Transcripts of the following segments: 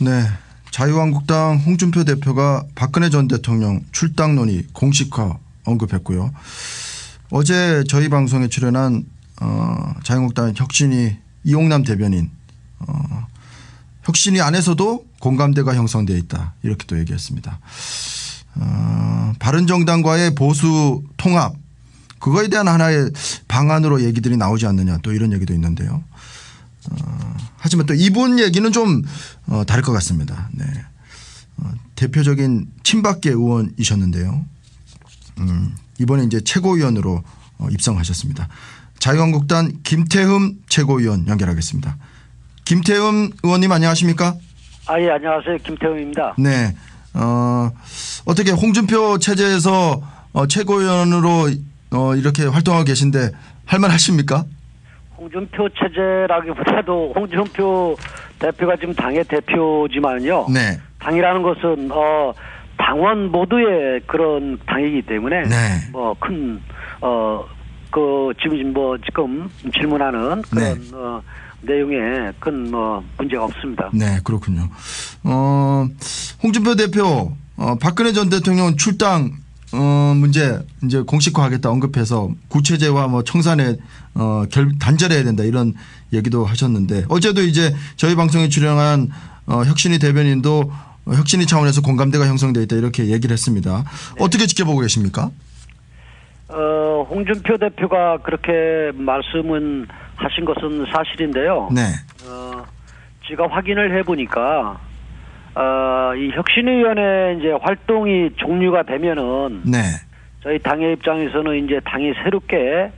네. 자유한국당 홍준표 대표가 박근혜 전 대통령 출당 논의 공식화 언급했고요. 어제 저희 방송에 출연한 자유한국당 혁신위 이용남 대변인 혁신위 안에서도 공감대가 형성되어 있다 이렇게 또 얘기했습니다. 바른정당과의 보수 통합 그거에 대한 하나의 방안으로 얘기들이 나오지 않느냐 또 이런 얘기도 있는데요. 하지만 또 이분 얘기는 좀 다를 것 같습니다. 네. 대표적인 친박계 의원이셨는데요. 이번에 이제 최고위원으로 입성하셨습니다. 자유한국당 김태흠 최고위원 연결하겠습니다. 김태흠 의원님 안녕하십니까? 예, 안녕하세요. 김태흠입니다. 네. 어떻게 홍준표 체제에서 최고위원으로 이렇게 활동하고 계신데 할 말 하십니까? 홍준표 체제라기보다도 홍준표 대표가 지금 당의 대표지만요. 네. 당이라는 것은 당원 모두의 그런 당이기 때문에 네. 지금 질문하는 그런 네. 내용에 큰 문제가 없습니다. 네, 그렇군요. 홍준표 대표 박근혜 전 대통령 출당 문제 이제 공식화하겠다 언급해서 구체제와 청산에 단절해야 된다 이런 얘기도 하셨는데 어제도 이제 저희 방송에 출연한 혁신위 대변인도 혁신위 차원에서 공감대가 형성되어 있다 이렇게 얘기를 했습니다. 네. 어떻게 지켜보고 계십니까? 홍준표 대표가 그렇게 말씀은 하신 것은 사실인데요. 네. 제가 확인을 해보니까 이 혁신위원회 이제 활동이 종료가 되면은 네. 저희 당의 입장에서는 이제 당이 새롭게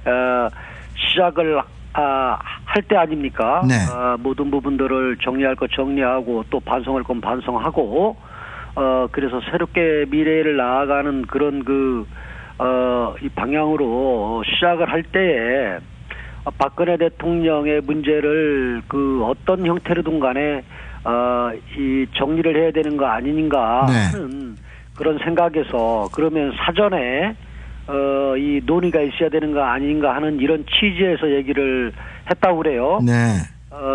시작을 할 때 아닙니까? 네. 모든 부분들을 정리할 것 정리하고 또 반성할 건 반성하고 그래서 새롭게 미래를 나아가는 그런 이 방향으로 시작을 할 때에 박근혜 대통령의 문제를 어떤 형태로든 간에 이 정리를 해야 되는 거 아닌가 하는 그런 생각에서 그러면 사전에 이 논의가 있어야 되는 거 아닌가 하는 이런 취지에서 얘기를 했다고 그래요. 네.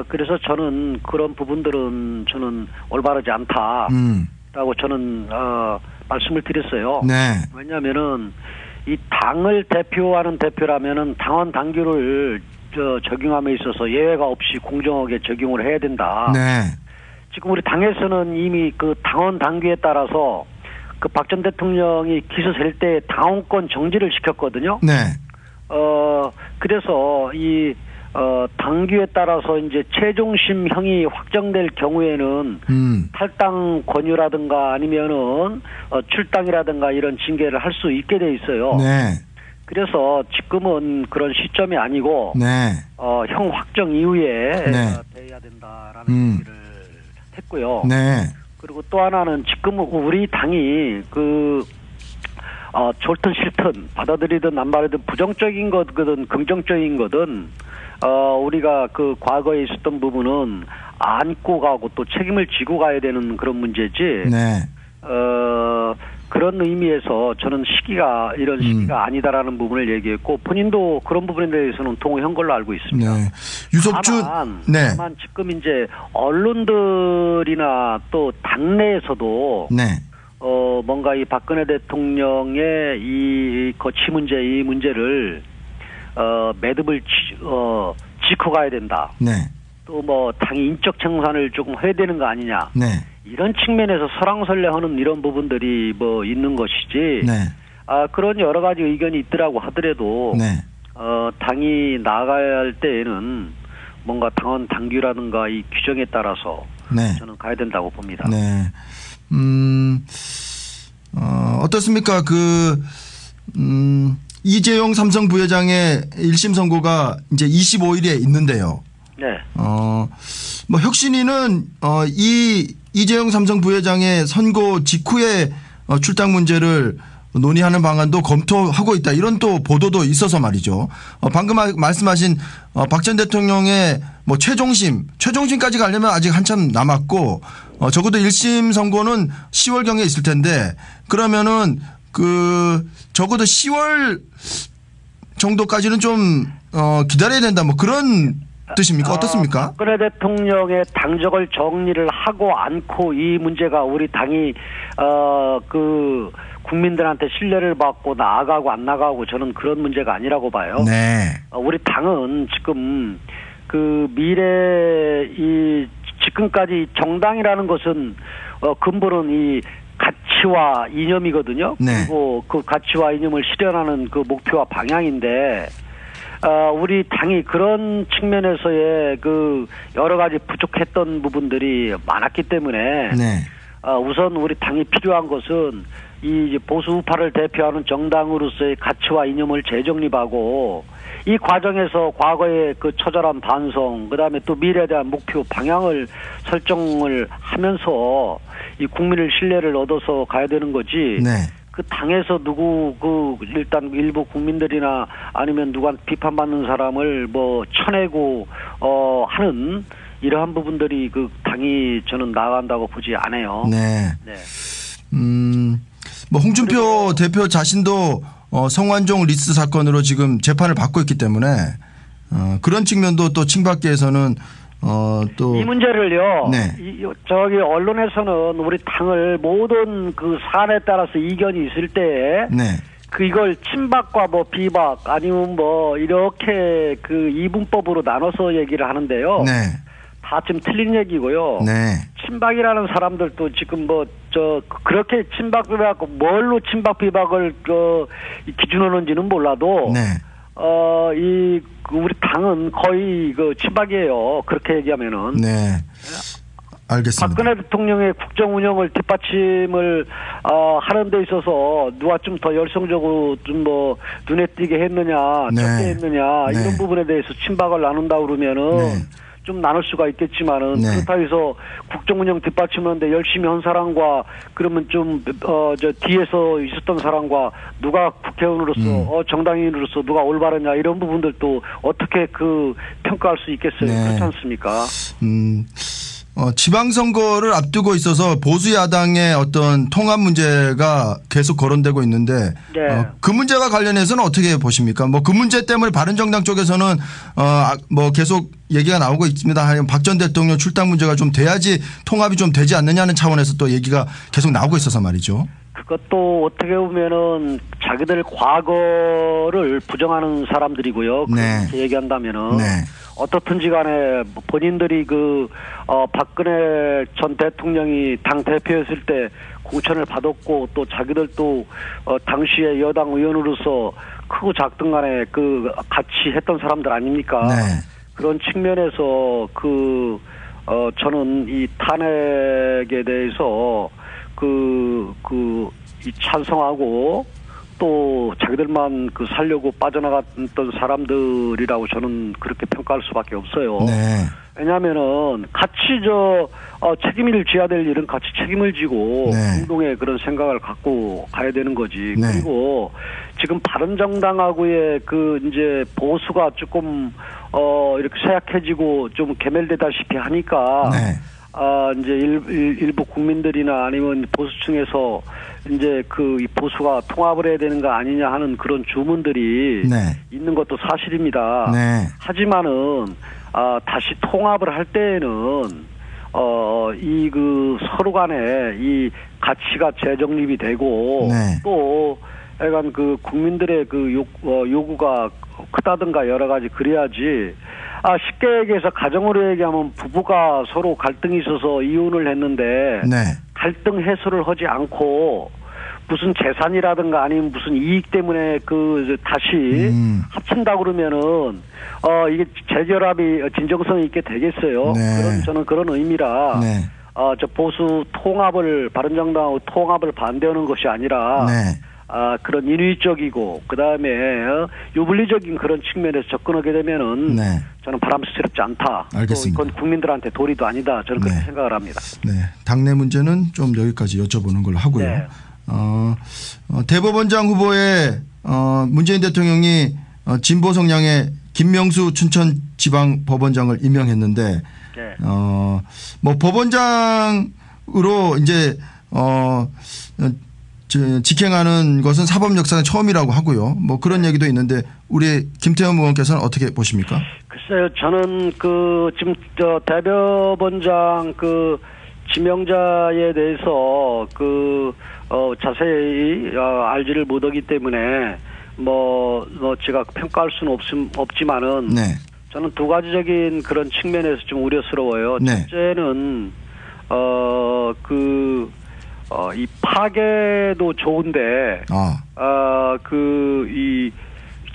그래서 저는 그런 부분들은 저는 올바르지 않다라고 저는 말씀을 드렸어요. 네. 왜냐하면은 이 당을 대표하는 대표라면은 당원 당규를 적용함에 있어서 예외가 없이 공정하게 적용을 해야 된다. 네. 지금 우리 당에서는 이미 당원 당규에 따라서 박 전 대통령이 기소될 때 당원권 정지를 시켰거든요. 네. 그래서 이 당규에 따라서 이제 최종심형이 확정될 경우에는 탈당 권유라든가 아니면은 출당이라든가 이런 징계를 할 수 있게 돼 있어요. 네. 그래서 지금은 그런 시점이 아니고 네. 형 확정 이후에 네. 돼야 된다라는 얘기를 했고요. 네. 그리고 또 하나는 지금 우리 당이 좋든 싫든 받아들이든 안 받아들이든 부정적인 거든 긍정적인 거든 우리가 과거에 있었던 부분은 안고 가고 또 책임을 지고 가야 되는 그런 문제지. 네. 그런 의미에서 저는 이런 시기가 아니다라는 부분을 얘기했고 본인도 그런 부분에 대해서는 동의한 걸로 알고 있습니다. 네. 유석준. 다만 지금 이제 언론들이나 또 당내에서도 네. 뭔가 이 박근혜 대통령의 이 거취 문제 이 문제를 매듭을 짚고 가야 된다. 네. 또 당이 인적 청산을 조금 해야 되는 거 아니냐. 네. 이런 측면에서 설왕설래하는 이런 부분들이 있는 것이지. 네. 그런 여러 가지 의견이 있더라고 하더라도 네. 당이 나아가야 할 때에는 뭔가 당원 당규라든가 이 규정에 따라서 네. 저는 가야 된다고 봅니다. 네. 어떻습니까? 이재용 삼성 부회장의 1심 선고가 이제 25일에 있는데요. 네. 혁신위는 이재용 삼성 부회장의 선고 직후에 출당 문제를 논의하는 방안도 검토하고 있다. 이런 또 보도도 있어서 말이죠. 방금 말씀하신 박 전 대통령의 최종심까지 가려면 아직 한참 남았고 적어도 1심 선고는 10월경에 있을 텐데 그러면은 적어도 10월 정도까지는 좀 기다려야 된다. 그런 뜻입니까? 어떻습니까? 박근혜 대통령의 당적을 정리를 하고 않고 이 문제가 우리 당이 그 국민들한테 신뢰를 받고 나아가고 안 나가고 저는 그런 문제가 아니라고 봐요. 네. 우리 당은 지금 그 미래 이 지금까지 정당이라는 것은 근본은 이 가치와 이념이거든요. 네. 그리고 그 가치와 이념을 실현하는 그 목표와 방향인데 우리 당이 그런 측면에서의 그 여러 가지 부족했던 부분들이 많았기 때문에 네. 우선 우리 당이 필요한 것은 이 보수 우파를 대표하는 정당으로서의 가치와 이념을 재정립하고 이 과정에서 과거의 그 처절한 반성, 그다음에 또 미래에 대한 목표 방향을 설정을 하면서 이 국민의 신뢰를 얻어서 가야 되는 거지. 네. 그 당에서 누구 일단 일부 국민들이나 아니면 누구한테 비판받는 사람을 뭐 쳐내고 하는 이러한 부분들이 그 당이 저는 나간다고 보지 않아요. 네. 네. 뭐 홍준표 대표 자신도 성완종 리스트 사건으로 지금 재판을 받고 있기 때문에 그런 측면도 또 친박계에서는 또 이 문제를요. 네. 저기 언론에서는 우리 당을 모든 그 사안에 따라서 이견이 있을 때 네. 그 이걸 친박과 뭐 비박 아니면 뭐 이렇게 그 이분법으로 나눠서 얘기를 하는데요. 네. 다 지금 틀린 얘기고요. 네. 친박이라는 사람들도 지금 뭐 그렇게 친박 비박 뭘로 친박 비박을 기준하는지는 몰라도 네. 우리 당은 거의 그 친박이에요. 그렇게 얘기하면은. 네. 알겠습니다. 박근혜 대통령의 국정 운영을 뒷받침을 하는 데 있어서 누가 좀 더 열성적으로 좀 뭐 눈에 띄게 했느냐, 네. 적게 했느냐 네. 이런 부분에 대해서 친박을 나눈다 그러면은 네. 좀 나눌 수가 있겠지만은 네. 그렇다고 해서 국정 운영 뒷받침하는데 열심히 한 사람과 그러면 좀 저 뒤에서 있었던 사람과 누가 국회의원으로서 정당인으로서 누가 올바르냐 이런 부분들도 어떻게 그 평가할 수 있겠어요? 네. 그렇지 않습니까? 지방선거를 앞두고 있어서 보수 야당의 어떤 통합 문제가 계속 거론되고 있는데 네. 그 문제와 관련해서는 어떻게 보십니까? 뭐 그 문제 때문에 바른정당 쪽에서는 뭐 계속 얘기가 나오고 있습니다. 박 전 대통령 출당 문제가 좀 돼야지 통합이 좀 되지 않느냐는 차원에서 또 얘기가 계속 나오고 있어서 말이죠. 그것도 어떻게 보면은 자기들 과거를 부정하는 사람들이고요. 네. 그렇게 얘기한다면은 네. 어떻든지 간에 본인들이 박근혜 전 대통령이 당 대표였을 때 공천을 받았고 또 자기들도 당시에 여당 의원으로서 크고 작든 간에 같이 했던 사람들 아닙니까? 네. 그런 측면에서 저는 이 탄핵에 대해서 이 찬성하고 또 자기들만 살려고 빠져나갔던 사람들이라고 저는 그렇게 평가할 수밖에 없어요. 네. 왜냐하면은 같이 책임을 져야 될 일은 같이 책임을 지고 네. 공동의 그런 생각을 갖고 가야 되는 거지. 네. 그리고 지금 바른정당하고의 이제 보수가 조금 이렇게 쇠약해지고 좀 괴멸되다시피 하니까 네. 이제 일부 국민들이나 아니면 보수층에서 이제 이 보수가 통합을 해야 되는 거 아니냐 하는 그런 주문들이 네. 있는 것도 사실입니다. 네. 하지만은 다시 통합을 할 때에는 서로 간에 이 가치가 재정립이 되고 네. 또 약간 국민들의 요구가 크다든가 여러 가지 그래야지. 쉽게 얘기해서 가정으로 얘기하면 부부가 서로 갈등이 있어서 이혼을 했는데 네. 갈등 해소를 하지 않고 무슨 재산이라든가 아니면 무슨 이익 때문에 다시 합친다 그러면은 이게 재결합이 진정성이 있게 되겠어요. 네. 저는 그런 의미라 네. 저 보수 통합을 바른정당하고 통합을 반대하는 것이 아니라 네. 그런 인위적이고 그다음에 유불리적인 그런 측면에서 접근하게 되면은 네. 저는 바람직스럽지 않다. 알겠습니다. 또 이건 국민들한테 도리도 아니다. 저는 그렇게 네. 생각을 합니다. 네. 당내 문제는 좀 여기까지 여쭤보는 걸로 하고요. 네. 대법원장 후보에 문재인 대통령이 진보 성향의 김명수 춘천지방법원장을 임명했는데 네. 뭐 법원장으로 이제 직행하는 것은 사법 역사는 처음이라고 하고요. 뭐 그런 얘기도 있는데 우리 김태흠 의원께서는 어떻게 보십니까? 글쎄요, 저는 지금 대법원장 지명자에 대해서 자세히 알지를 못하기 때문에 제가 평가할 수는 없지만은 네. 저는 두 가지적인 그런 측면에서 좀 우려스러워요. 네. 첫째는 이 파괴도 좋은데 이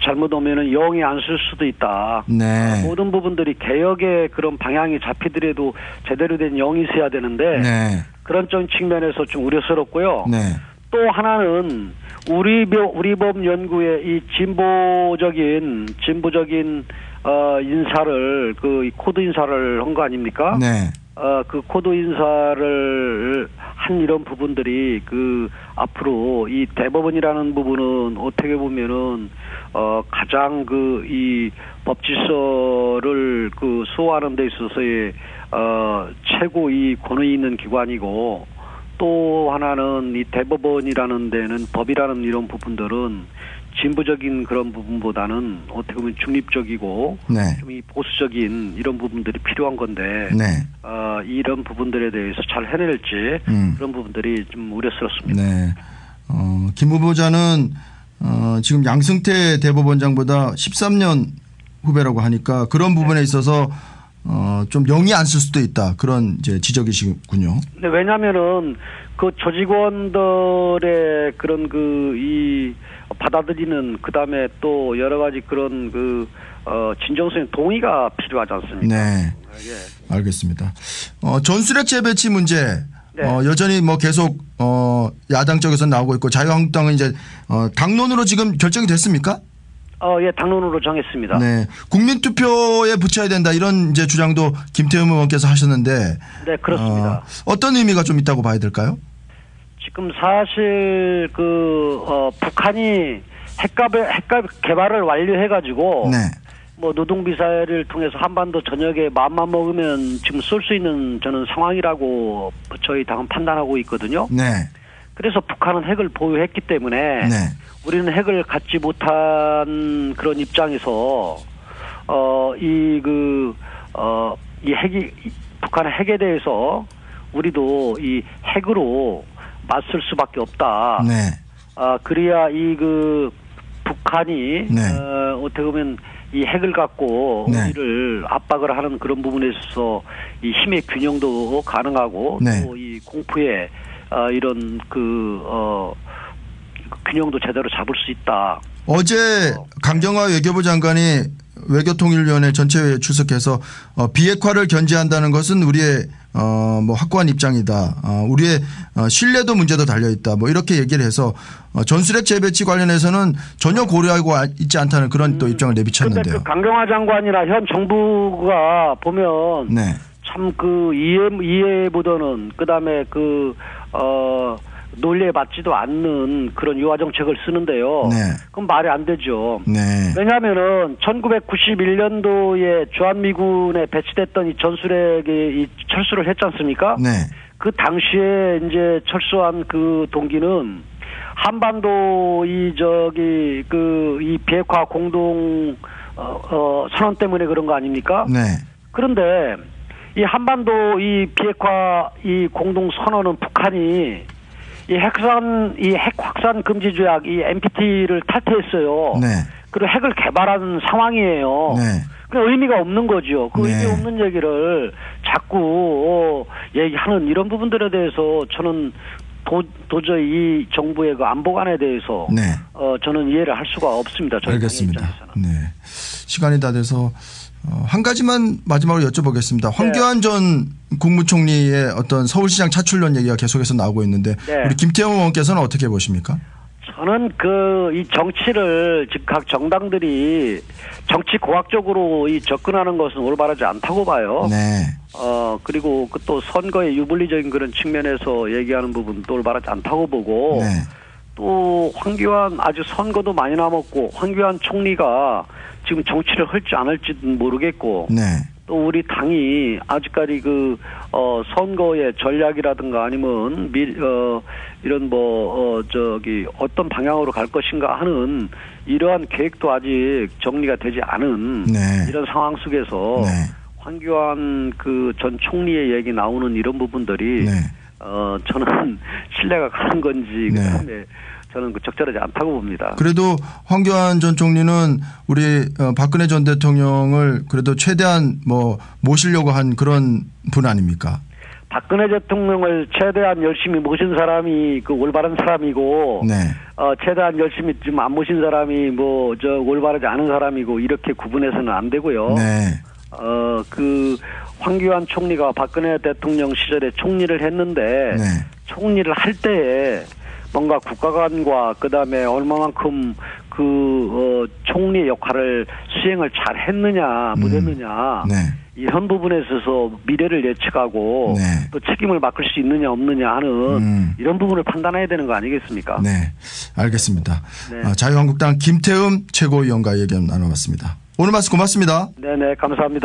잘못하면은 영이 안 쓸 수도 있다. 네. 모든 부분들이 개혁의 그런 방향이 잡히더라도 제대로 된 영이 있어야 되는데 네. 그런 좀 측면에서 좀 우려스럽고요. 네. 또 하나는 우리 법 연구의 이 진보적인 인사를 이 코드 인사를 한 거 아닙니까? 네. 그 코드 인사를 한 이런 부분들이 앞으로 이 대법원이라는 부분은 어떻게 보면은 가장 이 법질서를 수호하는 데 있어서의 최고 이 권위 있는 기관이고 또 하나는 이 대법원이라는 데는 법이라는 이런 부분들은 진보적인 그런 부분보다는 어떻게 보면 중립적이고 네. 좀 이 보수적인 이런 부분들이 필요한 건데 네. 이런 부분들에 대해서 잘 해낼지 그런 부분들이 좀 우려스럽습니다. 네. 김 후보자는 지금 양승태 대법원장보다 13년 후배라고 하니까 그런 부분에 있어서 좀 영이 안 쓸 수도 있다. 그런 이제 지적이시군요. 네, 왜냐면은 조직원들의 그런 이 받아들이는 그다음에 또 여러 가지 그런 진정성의 동의가 필요하지 않습니까? 네. 예. 알겠습니다. 전술핵 재배치 문제 네. 여전히 계속 야당 쪽에서 나오고 있고 자유한국당은 이제 당론으로 지금 결정이 됐습니까? 예, 당론으로 정했습니다. 네. 국민투표에 붙여야 된다 이런 이제 주장도 김태흠 의원께서 하셨는데. 네, 그렇습니다. 어떤 의미가 좀 있다고 봐야 될까요? 지금 사실 북한이 핵 개발을 완료해가지고 네. 노동미사일을 통해서 한반도 전역에 마음만 먹으면 지금 쏠 수 있는 저는 상황이라고 저희 당은 판단하고 있거든요. 네. 그래서 북한은 핵을 보유했기 때문에 네. 우리는 핵을 갖지 못한 그런 입장에서 북한의 핵에 대해서 우리도 이 핵으로 맞설 수밖에 없다. 네. 그래야 북한이 네. 어떻게 보면 이 핵을 갖고 네. 우리를 압박을 하는 그런 부분에 있어서 이 힘의 균형도 가능하고 네. 또 이 공포의 이런 균형도 제대로 잡을 수 있다. 어제 강경화 외교부 장관이 외교통일위원회 전체회의에 출석해서 비핵화를 견제한다는 것은 우리의 확고한 입장이다. 우리의 신뢰도 문제도 달려 있다. 이렇게 얘기를 해서 전술핵 재배치 관련해서는 전혀 고려하고 있지 않다는 그런 또 입장을 내비쳤는데요. 그런데 강경화 장관이나 현 정부가 보면 네. 참 이해보다는 그다음에 논리에 맞지도 않는 그런 유화 정책을 쓰는데요. 네. 그건 말이 안 되죠. 네. 왜냐하면은 1991년도에 주한미군에 배치됐던 이 전술핵이 철수를 했지 않습니까? 네. 그 당시에 이제 철수한 그 동기는 한반도 이 비핵화 공동 선언 때문에 그런 거 아닙니까? 네. 그런데 이 한반도 이 비핵화 이 공동 선언은 북한이 이 핵 확산 금지 조약 이 NPT를 탈퇴했어요. 네. 그리고 핵을 개발한 상황이에요. 네. 그 의미가 없는 거죠. 그 네. 의미 없는 얘기를 자꾸 얘기하는 이런 부분들에 대해서 저는 도저히 이 정부의 그 안보관에 대해서 네. 저는 이해를 할 수가 없습니다. 알겠습니다. 네. 시간이 다 돼서 한 가지만 마지막으로 여쭤보겠습니다. 황교안 전 국무총리의 어떤 서울시장 차출론 얘기가 계속해서 나오고 있는데 네. 우리 김태흠 의원께서는 어떻게 보십니까? 저는 이 정치를 즉 각 정당들이 정치 고학적으로 접근하는 것은 올바르지 않다고 봐요. 네. 그리고 또 선거의 유불리적인 그런 측면에서 얘기하는 부분도 올바르지 않다고 보고 네. 또 황교안 아직 선거도 많이 남았고 황교안 총리가 지금 정치를 할지 안 할지는 모르겠고 네. 또 우리 당이 아직까지 선거의 전략이라든가 아니면 이런 어떤 방향으로 갈 것인가 하는 이러한 계획도 아직 정리가 되지 않은 네. 이런 상황 속에서 네. 황교안 전 총리의 얘기 나오는 이런 부분들이 네. 저는 신뢰가 가는 건지 네. 그다음에 저는 적절하지 않다고 봅니다. 그래도 황교안 전 총리는 우리 박근혜 전 대통령을 그래도 최대한 모시려고 한 그런 분 아닙니까? 박근혜 대통령을 최대한 열심히 모신 사람이 올바른 사람이고, 네. 최대한 열심히 좀 안 모신 사람이 올바르지 않은 사람이고 이렇게 구분해서는 안 되고요. 네. 황교안 총리가 박근혜 대통령 시절에 총리를 했는데 네. 총리를 할 때에 뭔가 국가관과 그다음에 얼마만큼 총리의 역할을 수행을 잘 했느냐 못했느냐 네. 이런 부분에 있어서 미래를 예측하고 네. 또 책임을 맡을 수 있느냐 없느냐 하는 이런 부분을 판단해야 되는 거 아니겠습니까? 네. 알겠습니다. 네. 자유한국당 김태흠 최고위원과 얘기 나눠봤습니다. 오늘 말씀 고맙습니다. 네네 감사합니다.